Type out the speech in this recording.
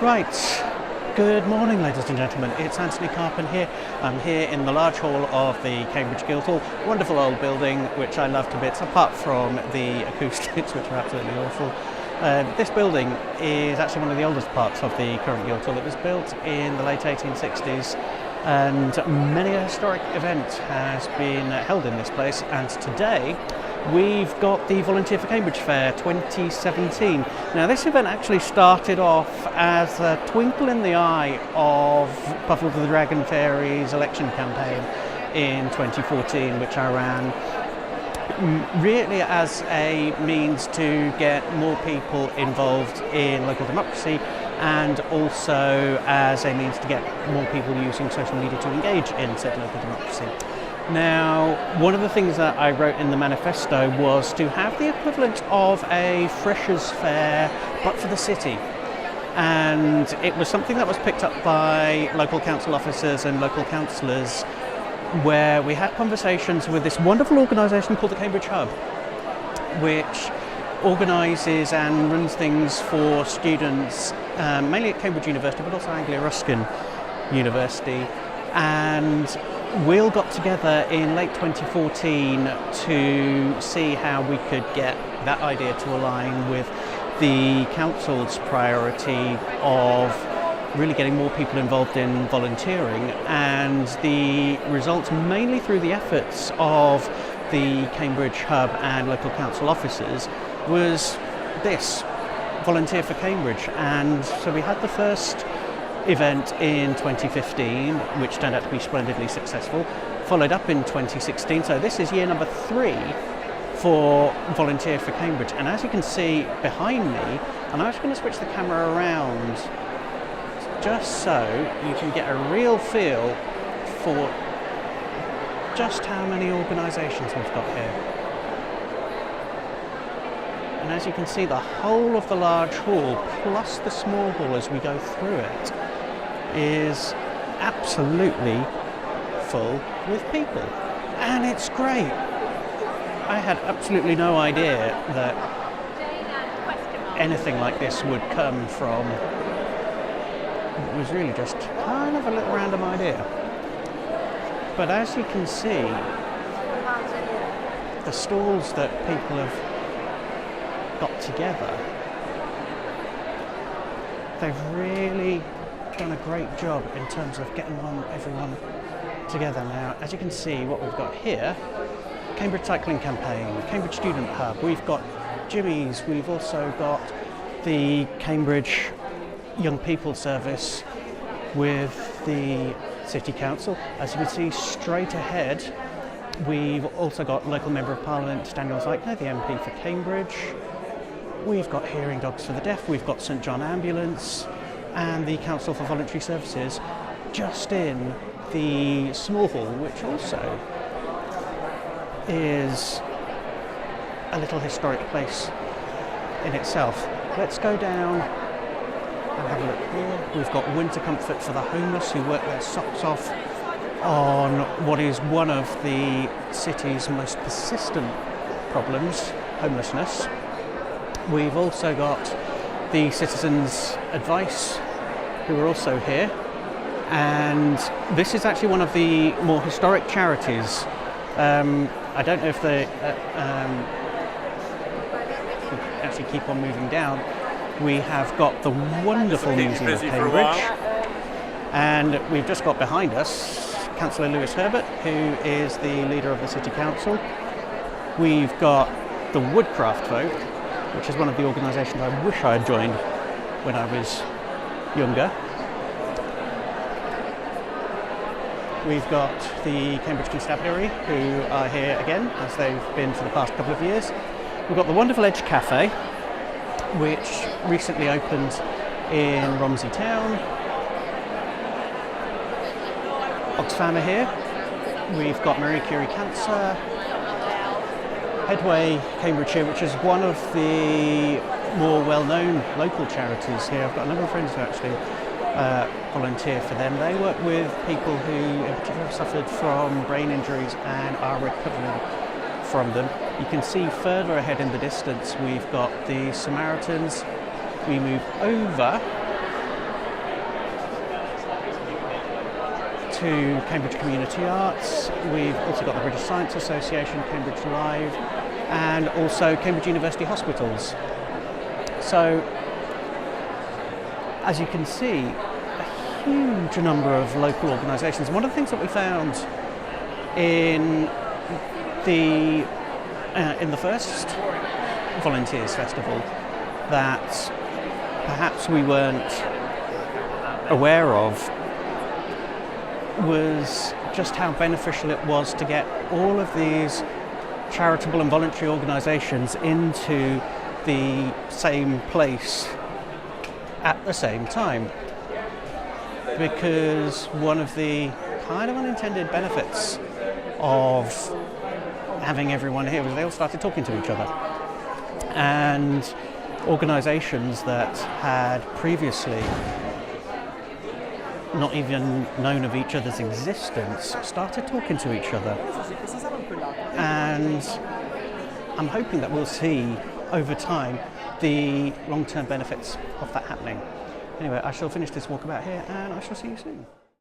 Right, good morning ladies and gentlemen, it's Antony Carpen here. I'm here in the large hall of the Cambridge Guildhall, wonderful old building which I love to bits apart from the acoustics which are absolutely awful. This building is actually one of the oldest parts of the current Guildhall. It was built in the late 1860s and many a historic event has been held in this place, and today we've got the Volunteer for Cambridge Fair 2017. Now this event actually started off as a twinkle in the eye of Puffle the Dragon Fairy's election campaign in 2014, which I ran really as a means to get more people involved in local democracy and also as a means to get more people using social media to engage in said local democracy. Now, one of the things that I wrote in the manifesto was to have the equivalent of a Freshers' Fair, but for the city. And it was something that was picked up by local council officers and local councillors, where we had conversations with this wonderful organisation called the Cambridge Hub, which organises and runs things for students, mainly at Cambridge University, but also Anglia-Ruskin University. And we all got together in late 2014 to see how we could get that idea to align with the council's priority of really getting more people involved in volunteering, and the results mainly through the efforts of the Cambridge Hub and local council officers was this, Volunteer for Cambridge. And so we had the first event in 2015, which turned out to be splendidly successful, followed up in 2016, so this is year number 3 for Volunteer for Cambridge. And as you can see behind me, and I'm just going to switch the camera around just so you can get a real feel for just how many organisations we've got here. And as you can see, the whole of the large hall plus the small hall as we go through it is absolutely full with people, and it's great. I had absolutely no idea that anything like this would come from, it was really just kind of a little random idea. But as you can see, the stalls that people have got together, they've really done a great job in terms of getting everyone together. Now, as you can see, what we've got here, Cambridge Cycling Campaign, Cambridge Student Hub, we've got Jimmy's, we've also got the Cambridge Young People Service with the City Council. As you can see straight ahead, we've also got local Member of Parliament Daniel Zeichner, the MP for Cambridge. We've got Hearing Dogs for the Deaf, we've got St John Ambulance, and the Council for Voluntary Services just in the small hall, which also is a little historic place in itself. Let's go down and have a look here. We've got winter comfort for the homeless who work their socks off on what is one of the city's most persistent problems, homelessness. We've also got the Citizens Advice, who are also here, and this is actually one of the more historic charities. I don't know if they actually keep on moving down. We have got the wonderful Museum of Cambridge, and we've just got behind us Councillor Lewis Herbert, who is the leader of the City Council. We've got the Woodcraft Folk, which is one of the organisations I wish I had joined when I was younger. We've got the Cambridge Constabulary, who are here again, as they've been for the past couple of years. We've got the Wonderful Edge Cafe, which recently opened in Romsey Town. Oxfam are here. We've got Marie Curie Cancer, Headway Cambridgeshire, which is one of the more well-known local charities here. I've got a number of friends who actually volunteer for them. They work with people who in particular have suffered from brain injuries and are recovering from them. You can see further ahead in the distance we've got the Samaritans. We move over to Cambridge Community Arts. We've also got the British Science Association, Cambridge Live, and also Cambridge University Hospitals. So, as you can see, a huge number of local organisations. One of the things that we found in the first Volunteers Festival that perhaps we weren't aware of was just how beneficial it was to get all of these charitable and voluntary organisations into the same place at the same time. Because one of the kind of unintended benefits of having everyone here was they all started talking to each other. And organisations that had previously not even known of each other's existence started talking to each other. And I'm hoping that we'll see over time the long-term benefits of that happening. Anyway, I shall finish this walkabout here and I shall see you soon.